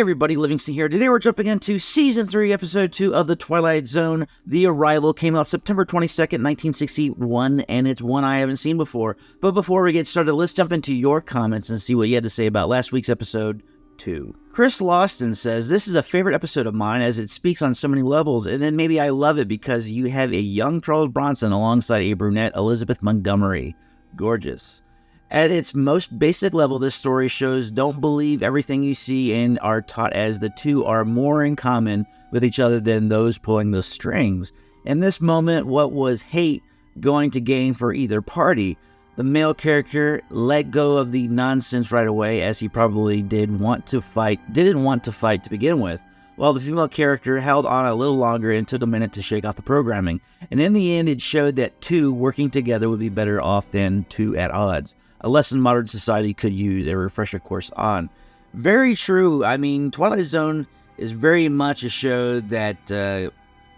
everybody, Livingston here. Today we're jumping into Season 3, Episode 2 of The Twilight Zone. The Arrival came out September 22nd, 1961, and it's one I haven't seen before. But before we get started, let's jump into your comments and see what you had to say about last week's Episode 2. Chris Lawson says, this is a favorite episode of mine as it speaks on so many levels, and then maybe I love it because you have a young Charles Bronson alongside a brunette Elizabeth Montgomery. Gorgeous. At its most basic level, this story shows don't believe everything you see and are taught, as the two are more in common with each other than those pulling the strings. In this moment, what was hate going to gain for either party? The male character let go of the nonsense right away, as he probably didn't want to fight to begin with, while the female character held on a little longer and took a minute to shake off the programming. And in the end, it showed that two working together would be better off than two at odds. A lesson modern society could use a refresher course on. Very true. I mean, Twilight Zone is very much a show that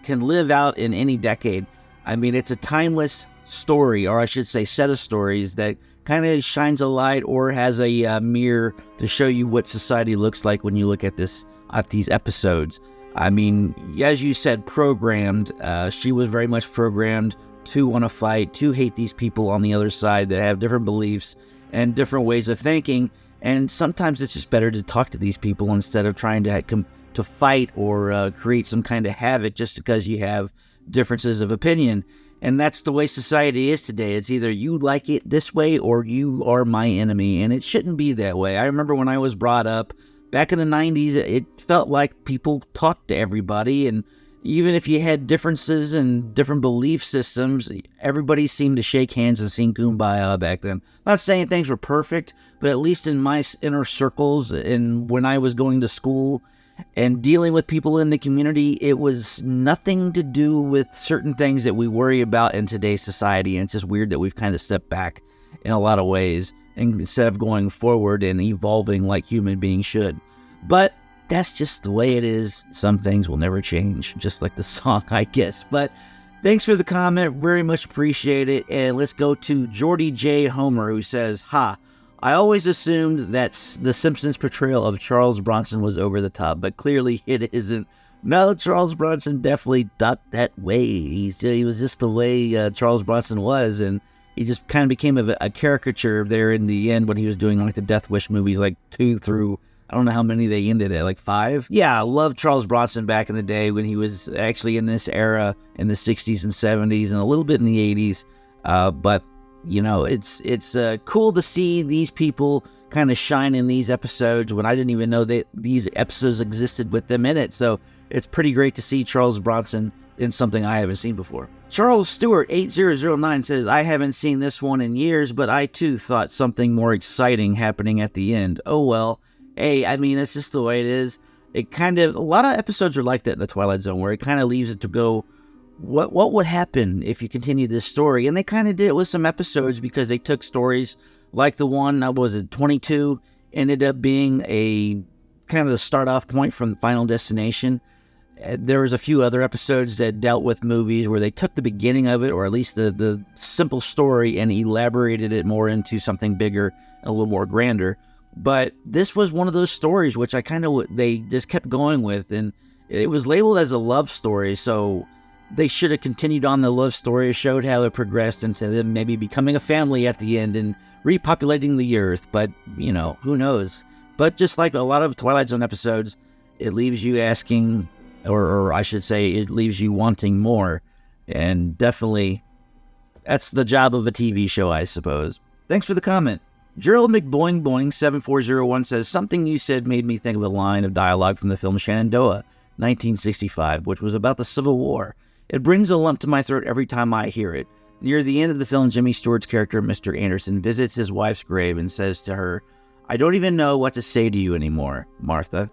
can live out in any decade. I mean, it's a timeless story, or I should say set of stories that kind of shines a light or has a mirror to show you what society looks like when you look at these episodes. I mean, as you said, programmed. She was very much programmed to want to fight, to hate these people on the other side that have different beliefs and different ways of thinking. And sometimes it's just better to talk to these people instead of trying to fight or create some kind of havoc just because you have differences of opinion. And that's the way society is today. It's either you like it this way or you are my enemy. And it shouldn't be that way. I remember when I was brought up back in the 90s, it felt like people talked to everybody, and even if you had differences and different belief systems, everybody seemed to shake hands and sing Kumbaya back then. Not saying things were perfect, but at least in my inner circles and when I was going to school and dealing with people in the community, it was nothing to do with certain things that we worry about in today's society. And it's just weird that we've kind of stepped back in a lot of ways instead of going forward and evolving like human beings should. But that's just the way it is. Some things will never change, just like the song, I guess. But thanks for the comment. Very much appreciate it. And let's go to Jordy J. Homer, who says, I always assumed that The Simpsons' portrayal of Charles Bronson was over the top, but clearly it isn't. No, Charles Bronson definitely not that way. He was just the way Charles Bronson was, and he just kind of became a caricature there in the end when he was doing like the Death Wish movies, like 2 through... I don't know how many they ended at, like 5? Yeah, I loved Charles Bronson back in the day when he was actually in this era in the 60s and 70s and a little bit in the 80s. But, you know, it's cool to see these people kind of shine in these episodes when I didn't even know that these episodes existed with them in it. So it's pretty great to see Charles Bronson in something I haven't seen before. Charles Stewart 8009 says, I haven't seen this one in years, but I too thought something more exciting happening at the end. Oh well. Hey, I mean, it's just the way it is. A lot of episodes are like that in the Twilight Zone, where it kind of leaves it to go, what would happen if you continue this story? And they kind of did it with some episodes, because they took stories like the one, 22, ended up being a kind of the start off point from Final Destination. There was a few other episodes that dealt with movies where they took the beginning of it, or at least the simple story, and elaborated it more into something bigger and a little more grander. But this was one of those stories which they just kept going with, and it was labeled as a love story, so they should have continued on the love story, showed how it progressed into them maybe becoming a family at the end and repopulating the earth. But, you know, who knows? But just like a lot of Twilight Zone episodes, it leaves you asking, or I should say, it leaves you wanting more. And definitely, that's the job of a TV show, I suppose. Thanks for the comment. Gerald McBoing Boing 7401 says, something you said made me think of a line of dialogue from the film Shenandoah, 1965, which was about the Civil War. It brings a lump to my throat every time I hear it. Near the end of the film, Jimmy Stewart's character, Mr. Anderson, visits his wife's grave and says to her, I don't even know what to say to you anymore, Martha.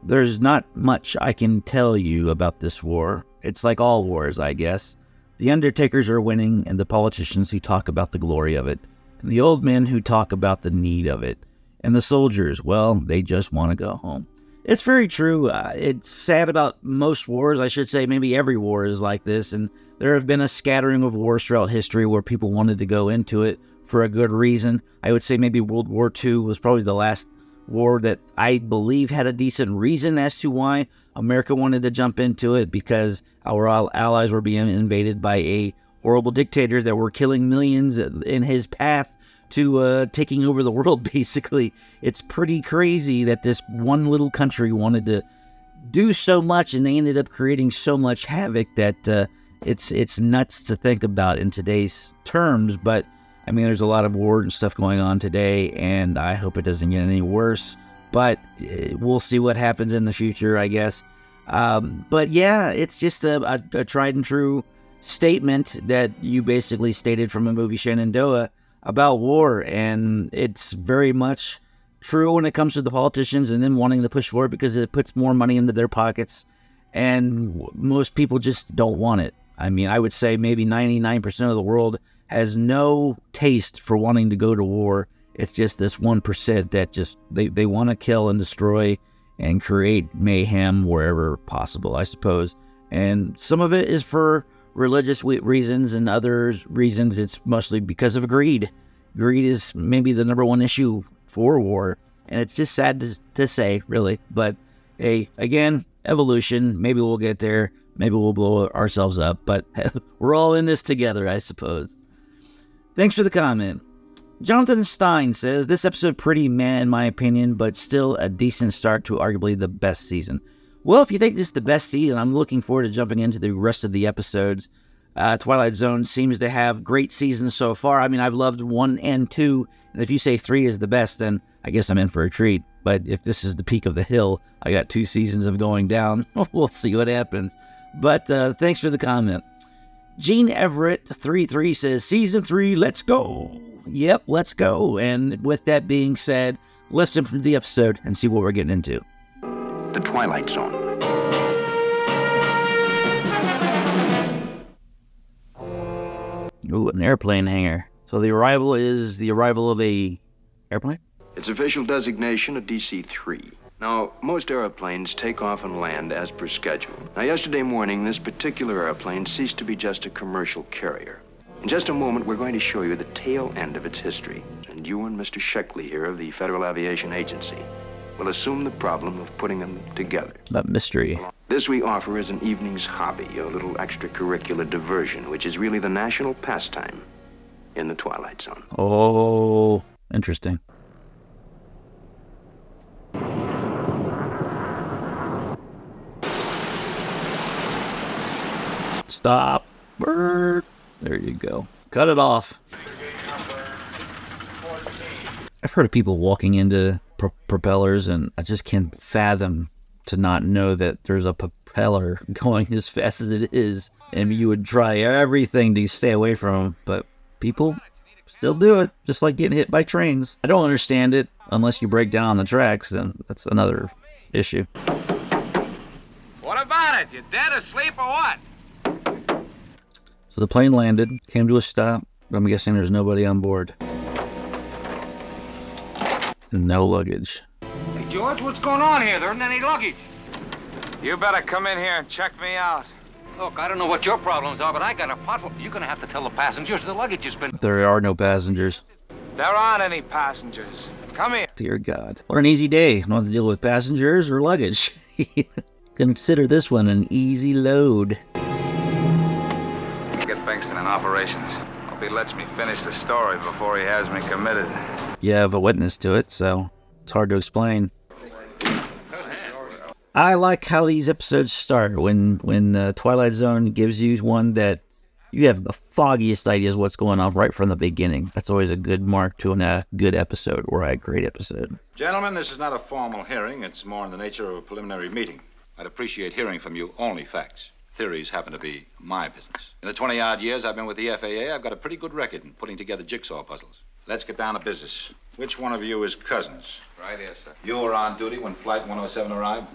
There's not much I can tell you about this war. It's like all wars, I guess. The undertakers are winning, and the politicians who talk about the glory of it. The old men who talk about the need of it. And the soldiers, well, they just want to go home. It's very true. It's sad about most wars. I should say maybe every war is like this. And there have been a scattering of wars throughout history where people wanted to go into it for a good reason. I would say maybe World War II was probably the last war that I believe had a decent reason as to why America wanted to jump into it, because our allies were being invaded by a horrible dictator that were killing millions in his path to taking over the world, basically. It's pretty crazy that this one little country wanted to do so much, and they ended up creating so much havoc that it's nuts to think about in today's terms. But I mean, there's a lot of war and stuff going on today, and I hope it doesn't get any worse. But we'll see what happens in the future, I guess. But yeah, it's just a tried and true statement that you basically stated from a movie, Shenandoah, about war. And it's very much true when it comes to the politicians and them wanting to push for it because it puts more money into their pockets. And most people just don't want it. I mean, I would say maybe 99% of the world has no taste for wanting to go to war. It's just this 1% that just they want to kill and destroy and create mayhem wherever possible, I suppose. And some of it is for religious reasons, and other reasons it's mostly because of greed. Greed is maybe the number one issue for war, and it's just sad to say, really. But hey, again, evolution. Maybe we'll get there. Maybe we'll blow ourselves up, but we're all in this together, I suppose. Thanks for the comment. Jonathan Stein says, this episode pretty meh in my opinion, but still a decent start to arguably the best season. Well, if you think this is the best season, I'm looking forward to jumping into the rest of the episodes. Twilight Zone seems to have great seasons so far. I mean, I've loved 1 and 2, and if you say 3 is the best, then I guess I'm in for a treat. But if this is the peak of the hill, I got 2 seasons of going down. We'll see what happens. But thanks for the comment. Gene Everett 33 says, Season 3, let's go. Yep, let's go. And with that being said, let's jump into the episode and see what we're getting into. The Twilight Zone. Ooh, an airplane hangar. So the arrival is the arrival of a airplane? Its official designation, a DC-3. Now, most airplanes take off and land as per schedule. Now, yesterday morning, this particular airplane ceased to be just a commercial carrier. In just a moment, we're going to show you the tail end of its history. And you and Mr. Sheckley here of the Federal Aviation Agency will assume the problem of putting them together. That mystery. This we offer as an evening's hobby, a little extracurricular diversion, which is really the national pastime in the Twilight Zone. Oh, interesting. Stop. Bird. There you go. Cut it off. I've heard of people walking into propellers, and I just can't fathom to not know that there's a propeller going as fast as it is. And you would try everything to stay away from them, but people still do it, just like getting hit by trains. I don't understand it unless you break down on the tracks, then that's another issue. What about it? You dead asleep or what? So the plane landed, came to a stop, but I'm guessing there's nobody on board. No luggage. Hey, George, what's going on here? There isn't any luggage. You better come in here and check me out. Look, I don't know what your problems are, but I got a potful. You're gonna have to tell the passengers the luggage has been... There are no passengers. There aren't any passengers. Come here. Dear God. What an easy day. Not to deal with passengers or luggage. Consider this one an easy load. Get Bankston in operations. Hope he lets me finish the story before he has me committed. You have a witness to it, so it's hard to explain. I like how these episodes start when Twilight Zone gives you one that you have the foggiest ideas what's going on right from the beginning. That's always a good mark to a good episode or a great episode. Gentlemen, this is not a formal hearing. It's more in the nature of a preliminary meeting. I'd appreciate hearing from you only facts. Theories happen to be my business. In the 20-odd years I've been with the FAA, I've got a pretty good record in putting together jigsaw puzzles. Let's get down to business. Which one of you is Cousins? Right here, sir. You were on duty when Flight 107 arrived?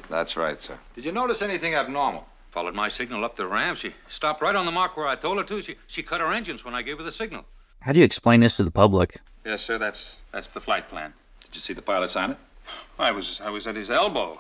That's right, sir. Did you notice anything abnormal? Followed my signal up the ramp. She stopped right on the mark where I told her to. She cut her engines when I gave her the signal. How do you explain this to the public? Yes, sir, that's the flight plan. Did you see the pilot sign it? I was at his elbow.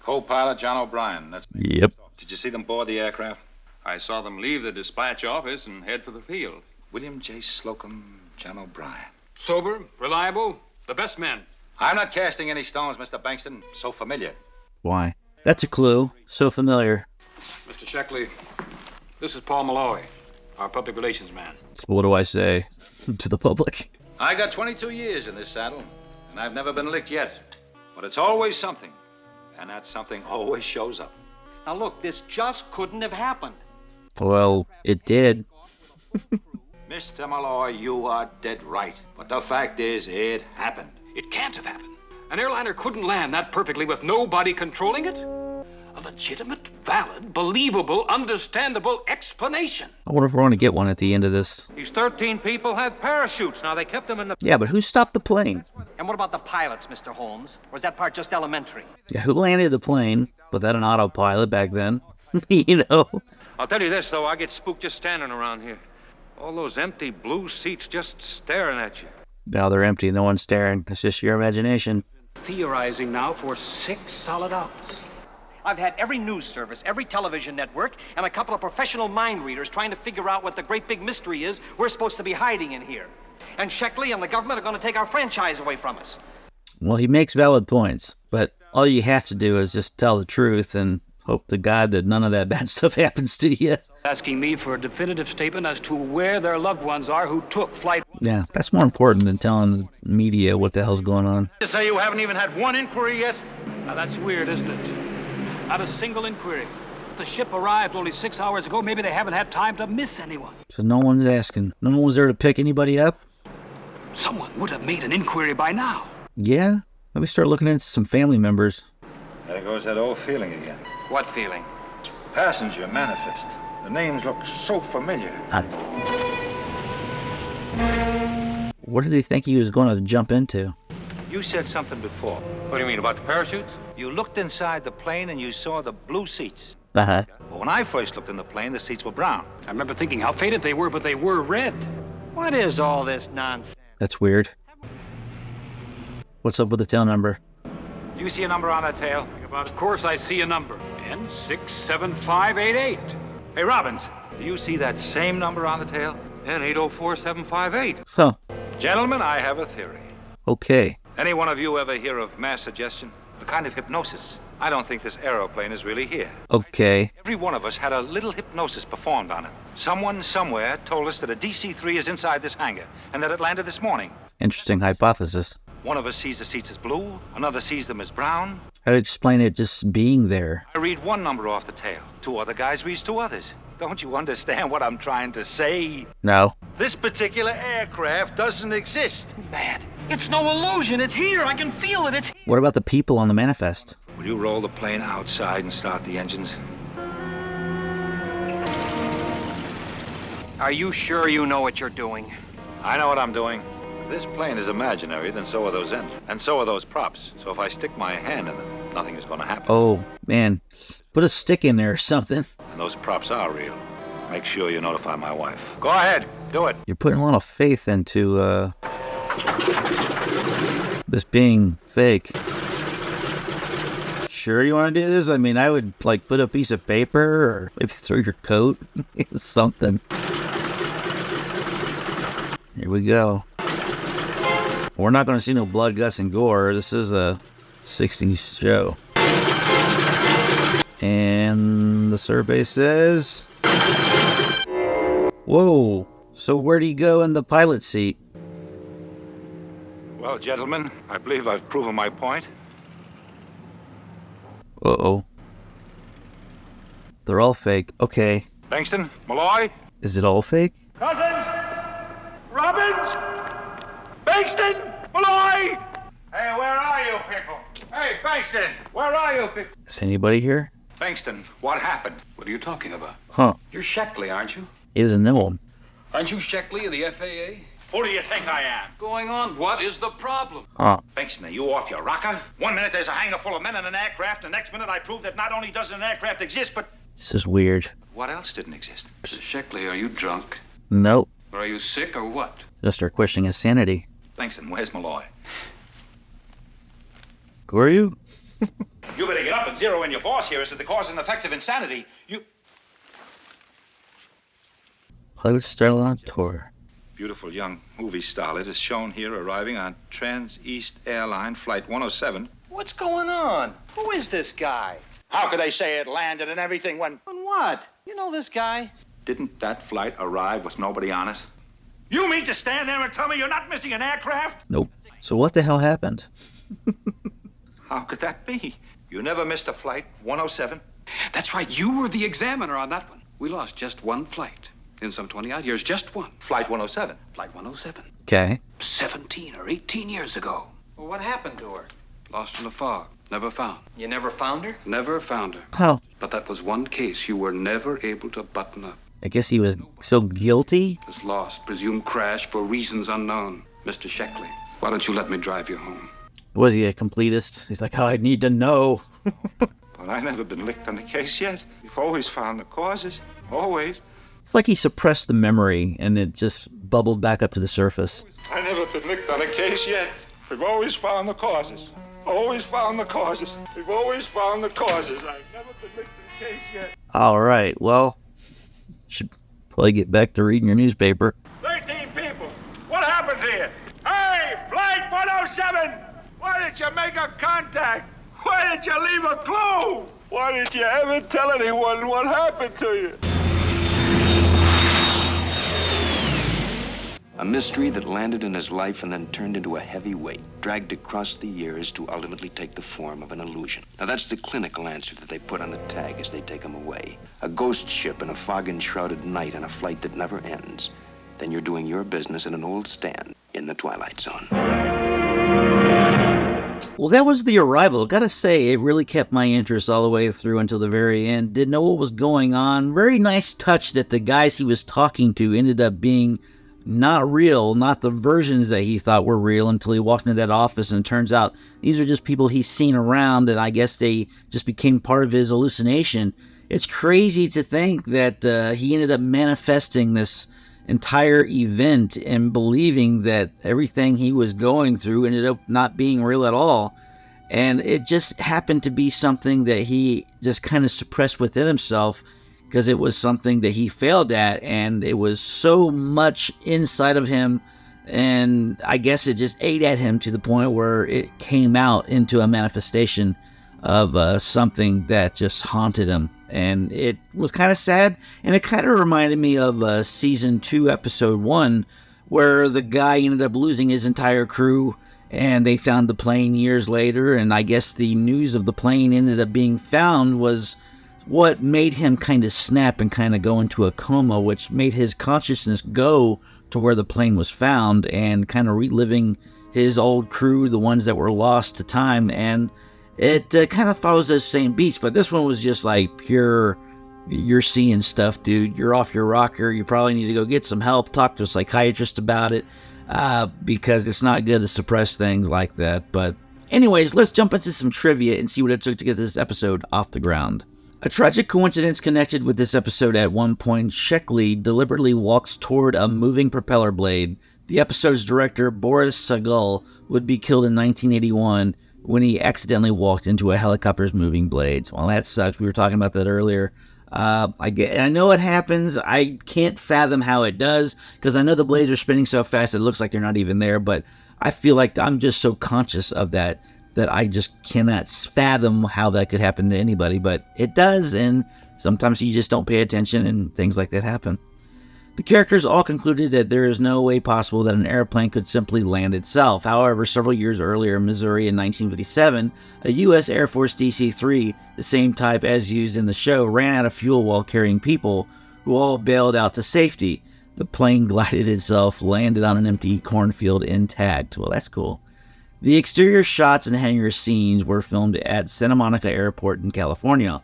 Co-pilot John O'Brien. That's me. Yep. Did you see them board the aircraft? I saw them leave the dispatch office and head for the field. William J. Slocum, John O'Brien. Sober, reliable, the best men. I'm not casting any stones, Mr. Bankston. So familiar. Why? That's a clue. So familiar. Mr. Sheckley, this is Paul Malloy, our public relations man. What do I say to the public? I got 22 years in this saddle, and I've never been licked yet. But it's always something, and that something always shows up. Now look, this just couldn't have happened. Well, it did. Mr. Malloy, you are dead right. But the fact is, it happened. It can't have happened. An airliner couldn't land that perfectly with nobody controlling it. A legitimate, valid, believable, understandable explanation. I wonder if we're going to get one at the end of this. These 13 people had parachutes. Now, they kept them in the... Yeah, but who stopped the plane? And what about the pilots, Mr. Holmes? Or is that part just elementary? Yeah, who landed the plane? Put that on autopilot back then. You know? I'll tell you this, though. I get spooked just standing around here. All those empty blue seats just staring at you. Now they're empty. No one's staring. It's just your imagination. Theorizing now for 6 solid hours. I've had every news service, every television network, and a couple of professional mind readers trying to figure out what the great big mystery is we're supposed to be hiding in here. And Sheckley and the government are going to take our franchise away from us. Well, he makes valid points, but all you have to do is just tell the truth and hope to God that none of that bad stuff happens to you. Asking me for a definitive statement as to where their loved ones are who took flight. Yeah, that's more important than telling the media what the hell's going on. You say you haven't even had one inquiry yet? Now that's weird, isn't it? Not a single inquiry. The ship arrived only 6 hours ago. Maybe they haven't had time to miss anyone. So no one's asking. No one was there to pick anybody up? Someone would have made an inquiry by now. Yeah? Let me start looking into some family members. There goes that old feeling again. What feeling? Passenger manifest. The names look so familiar. What did he think he was going to jump into? You said something before. What do you mean, about the parachutes? You looked inside the plane and you saw the blue seats. Uh-huh. But when I first looked in the plane, the seats were brown. I remember thinking how faded they were, but they were red. What is all this nonsense? That's weird. What's up with the tail number? You see a number on that tail? Of course I see a number. N67588. Hey, Robbins, do you see that same number on the tail? N804758. So, Gentlemen, I have a theory. okay. Any one of you ever hear of mass suggestion? A kind of hypnosis. I don't think this aeroplane is really here. Okay. Every one of us had a little hypnosis performed on it. Someone somewhere told us that a DC-3 is inside this hangar and that it landed this morning. Interesting hypothesis. One of us sees the seats as blue, another sees them as brown. How to explain it just being there? I read one number off the tail. 2 other guys reads 2 others. Don't you understand what I'm trying to say? No. This particular aircraft doesn't exist. Mad. It's no illusion. It's here. I can feel it. It's here. What about the people on the manifest? Will you roll the plane outside and start the engines? Are you sure you know what you're doing? I know what I'm doing. If this plane is imaginary, then so are those engines. And so are those props. So if I stick my hand in them, nothing is going to happen. Oh, man. Put a stick in there or something. And those props are real. Make sure you notify my wife. Go ahead. Do it. You're putting a lot of faith into, this being fake. Sure you want to do this? I mean, I would, like, put a piece of paper or maybe throw your coat. Something. Here we go. We're not going to see no blood, guts, and gore. This is a 60s show. And the survey says... Whoa. So where'd he go in the pilot seat? Well, gentlemen, I believe I've proven my point. Uh-oh. They're all fake. Okay. Bankston, Malloy, Is it all fake? Cousins! Robbins! Bankston! Malloy! Hey, where are you people? Hey, Bankston, where are you people? Is anybody here? Bankston, what happened? What are you talking about? Huh. You're Sheckley, aren't you? He doesn't know him. Aren't you Sheckley of the FAA? Who do you think I am? Going on? What is the problem? Huh. Bankston, are you off your rocker? 1 minute there's a hangar full of men in an aircraft, the next minute I prove that not only doesn't an aircraft exist, but... This is weird. What else didn't exist? Mr. Sheckley, are you drunk? Nope. Or are you sick or what? Just are questioning his sanity. Bankston, where's Malloy? Who are you? You better get up and zero in your boss here as to the cause and effects of insanity. You... Hollywood Starlight on tour. beautiful young movie starlet is shown here arriving on Trans-East Airline Flight 107. What's going on? Who is this guy? How could they say it landed and everything when... On what? You know this guy? Didn't that flight arrive with nobody on it? You mean to stand there and tell me you're not missing an aircraft? Nope. So what the hell happened? How could that be? You never missed a flight 107? That's right. You were the examiner on that one. We lost just one flight. In some 20-odd years, just one. Flight 107. Flight 107. Okay. 17 or 18 years ago. Well, what happened to her? Lost in the fog. Never found. You never found her? Never found her. How? But that was one case you were never able to button up. I guess he was so guilty. Was lost, presumed crash for reasons unknown. Mr. Sheckley, why don't you let me drive you home? Was he a completist? He's like, oh, I need to know. But I never been licked on the case yet. You've always found the causes. Always. It's like he suppressed the memory and it just bubbled back up to the surface. I never been licked on a case yet. We've always found the causes. Always found the causes. We've always found the causes. I've never been licked in a case yet. All right, well, should probably get back to reading your newspaper. 13 people. What happened here? Hey, Flight 107! Why didn't you make a contact? Why did you leave a clue? Why didn't you ever tell anyone what happened to you? A mystery that landed in his life and then turned into a heavy weight, dragged across the years to ultimately take the form of an illusion. Now that's the clinical answer that they put on the tag as they take him away. A ghost ship in a fog-enshrouded night on a flight that never ends. Then you're doing your business in an old stand in the Twilight Zone. Well, that was The Arrival. Gotta say, it really kept my interest all the way through until the very end. Didn't know what was going on. Very nice touch that the guys he was talking to ended up being not real, not the versions that he thought were real until he walked into that office and it turns out these are just people he's seen around and I guess they just became part of his hallucination. It's crazy to think that he ended up manifesting this entire event and believing that everything he was going through ended up not being real at all. And it just happened to be something that he just kind of suppressed within himself because it was something that he failed at and it was so much inside of him, and I guess it just ate at him to the point where it came out into a manifestation of something that just haunted him. And it was kind of sad, and it kind of reminded me of season 2 episode 1 where the guy ended up losing his entire crew and they found the plane years later, and I guess the news of the plane ended up being found was what made him kind of snap and kind of go into a coma, which made his consciousness go to where the plane was found and kind of reliving his old crew, the ones that were lost to time. And it kind of follows those same beats, but this one was just like pure, you're seeing stuff, dude. You're off your rocker. You probably need to go get some help, talk to a psychiatrist about it, because it's not good to suppress things like that. But anyways, let's jump into some trivia and see what it took to get this episode off the ground. A tragic coincidence connected with this episode. At one point, Sheckley deliberately walks toward a moving propeller blade. The episode's director, Boris Sagal, would be killed in 1981 when he accidentally walked into a helicopter's moving blades. Well, that sucks. We were talking about that earlier. I know it happens. I can't fathom how it does, because I know the blades are spinning so fast it looks like they're not even there, but I feel like I'm just so conscious of that I just cannot fathom how that could happen to anybody, but it does, and sometimes you just don't pay attention and things like that happen. The characters all concluded that there is no way possible that an airplane could simply land itself. However, several years earlier in Missouri in 1957, a U.S. Air Force DC-3, the same type as used in the show, ran out of fuel while carrying people, who all bailed out to safety. The plane glided itself, landed on an empty cornfield intact. Well, that's cool. The exterior shots and hangar scenes were filmed at Santa Monica Airport in California.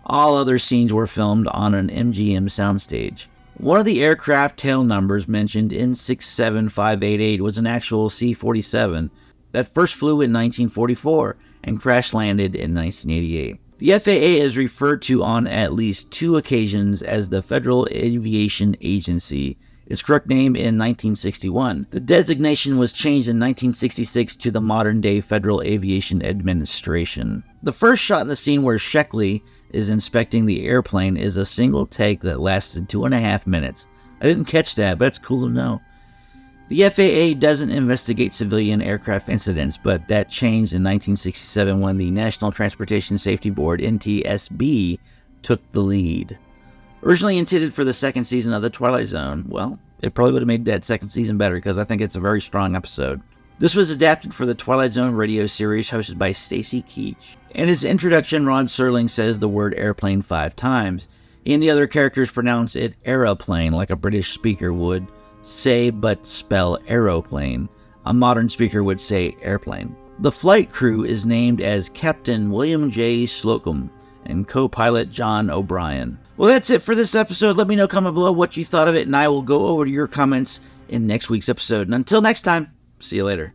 All other scenes were filmed on an MGM soundstage. One of the aircraft tail numbers mentioned in 67588 was an actual C-47 that first flew in 1944 and crash-landed in 1988. The FAA is referred to on at least 2 occasions as the Federal Aviation Agency. Its correct name in 1961. The designation was changed in 1966 to the modern-day Federal Aviation Administration. The first shot in the scene where Sheckley is inspecting the airplane is a single take that lasted 2.5 minutes. I didn't catch that, but it's cool to know. The FAA doesn't investigate civilian aircraft incidents, but that changed in 1967 when the National Transportation Safety Board, NTSB, took the lead. Originally intended for the second season of The Twilight Zone, well, it probably would have made that second season better because I think it's a very strong episode. This was adapted for the Twilight Zone radio series hosted by Stacy Keach. In his introduction, Rod Serling says the word airplane 5 times. He and the other characters pronounce it aeroplane like a British speaker would say but spell aeroplane. A modern speaker would say airplane. The flight crew is named as Captain William J. Slocum and co-pilot John O'Brien. Well, that's it for this episode. Let me know, comment below what you thought of it, and I will go over to your comments in next week's episode. And until next time, see you later.